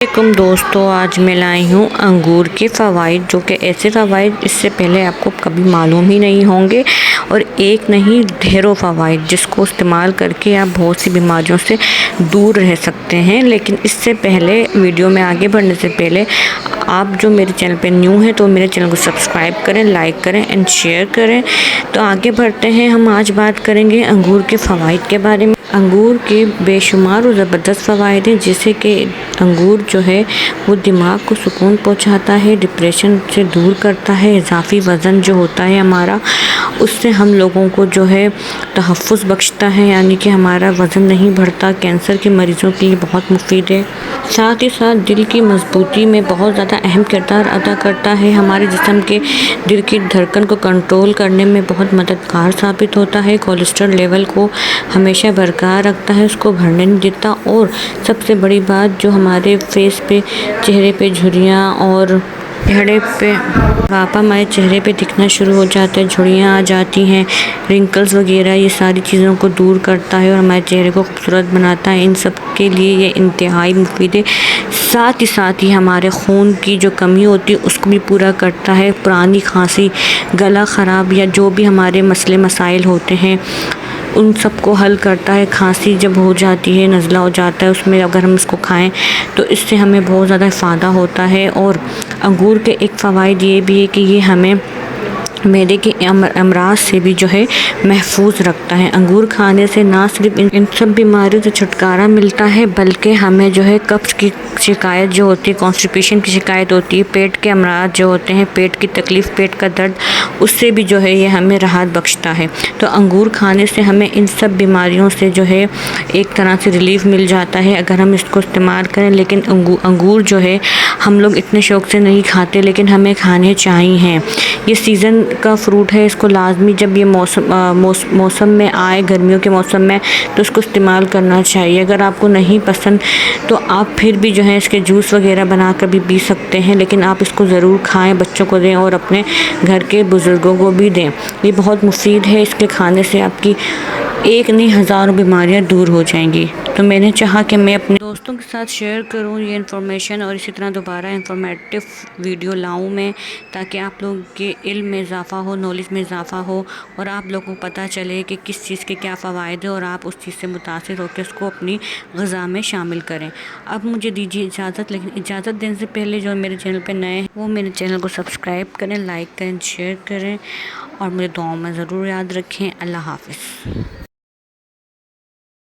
علیکم دوستو، آج میں لائی ہوں انگور کے فوائد، جو کہ ایسے فوائد اس سے پہلے آپ کو کبھی معلوم ہی نہیں ہوں گے، اور ایک نہیں ڈھیروں فوائد جس کو استعمال کر کے آپ بہت سی بیماریوں سے دور رہ سکتے ہیں۔ لیکن اس سے پہلے ویڈیو میں آگے بڑھنے سے پہلے آپ جو میرے چینل پہ نیو ہیں تو میرے چینل کو سبسکرائب کریں، لائک کریں اینڈ شیئر کریں۔ تو آگے بڑھتے ہیں، ہم آج بات کریں گے انگور کے فوائد کے بارے میں۔ انگور کے بے شمار اور زبردست فوائد ہیں، جیسے کہ انگور جو ہے وہ دماغ کو سکون پہنچاتا ہے، ڈپریشن سے دور کرتا ہے، اضافی وزن جو ہوتا ہے ہمارا اس سے ہم لوگوں کو جو ہے تحفظ بخشتا ہے، یعنی کہ ہمارا وزن نہیں بڑھتا۔ کینسر کے مریضوں کے لیے بہت مفید ہے، ساتھ ہی ساتھ دل کی مضبوطی میں بہت زیادہ اہم کردار ادا کرتا ہے، ہمارے جسم کے دل کی دھڑکن کو کنٹرول کرنے میں بہت مددگار ثابت ہوتا ہے، کولیسٹرول لیول کو ہمیشہ برقرار رکھتا ہے، اس کو بڑھنے نہیں دیتا، اور سب سے بڑی بات جو ہمارے فیس پہ، چہرے پہ جھریاں اور چہرے پہ موٹاپا ہمارے چہرے پہ دکھنا شروع ہو جاتا ہے، جھریاں آ جاتی ہیں، رنکلز وغیرہ، یہ ساری چیزوں کو دور کرتا ہے اور ہمارے چہرے کو خوبصورت بناتا ہے۔ ان سب کے لیے یہ انتہائی مفید ہے، ساتھ ہی ہمارے خون کی جو کمی ہوتی ہے اس کو بھی پورا کرتا ہے، پرانی کھانسی، گلا خراب یا جو بھی ہمارے مسئلے مسائل ہوتے ہیں ان سب کو حل کرتا ہے۔ کھانسی جب ہو جاتی ہے، نزلہ ہو جاتا ہے، اس میں اگر ہم اس کو کھائیں تو اس سے ہمیں بہت زیادہ فائدہ ہوتا ہے۔ اور انگور کے ایک فوائد یہ بھی ہے کہ یہ ہمیں معدے کے امراض سے بھی جو ہے محفوظ رکھتا ہے۔ انگور کھانے سے نہ صرف ان سب بیماریوں سے چھٹکارا ملتا ہے بلکہ ہمیں جو ہے قبض کی شکایت جو ہوتی ہے، کانسٹیپیشن کی شکایت ہوتی ہے، پیٹ کے امراض جو ہوتے ہیں، پیٹ کی تکلیف، پیٹ کا درد، اس سے بھی جو ہے یہ ہمیں راحت بخشتا ہے۔ تو انگور کھانے سے ہمیں ان سب بیماریوں سے جو ہے ایک طرح سے ریلیف مل جاتا ہے اگر ہم اس کو استعمال کریں۔ لیکن انگور جو ہے ہم لوگ اتنے شوق سے نہیں کھاتے، لیکن ہمیں کھانے چاہیے۔ یہ سیزن کا فروٹ ہے، اس کو لازمی جب یہ موسم میں آئے، گرمیوں کے موسم میں، تو اس کو استعمال کرنا چاہیے۔ اگر آپ کو نہیں پسند تو آپ پھر بھی جو ہے اس کے جوس وغیرہ بنا کر بھی پی سکتے ہیں، لیکن آپ اس کو ضرور کھائیں، بچوں کو دیں اور اپنے گھر کے بزرگوں کو بھی دیں۔ یہ بہت مفید ہے، اس کے کھانے سے آپ کی ایک نہیں ہزاروں بیماریاں دور ہو جائیں گی۔ تو میں نے چاہا کہ میں اپنے دوستوں کے ساتھ شیئر کروں یہ انفارمیشن، اور اسی طرح دوبارہ انفارمیٹیو ویڈیو لاؤں میں، تاکہ آپ لوگوں کے علم میں اضافہ ہو، نالج میں اضافہ ہو، اور آپ لوگوں کو پتہ چلے کہ کس چیز کے کیا فوائد ہیں، اور آپ اس چیز سے متاثر ہو کے اس کو اپنی غذا میں شامل کریں۔ اب مجھے دیجیے اجازت، لیکن اجازت دینے سے پہلے جو میرے چینل پہ نئے ہیں وہ میرے چینل کو سبسکرائب کریں، لائک کریں، شیئر کریں، اور مجھے دعاؤں میں ضرور یاد رکھیں۔ اللہ حافظ۔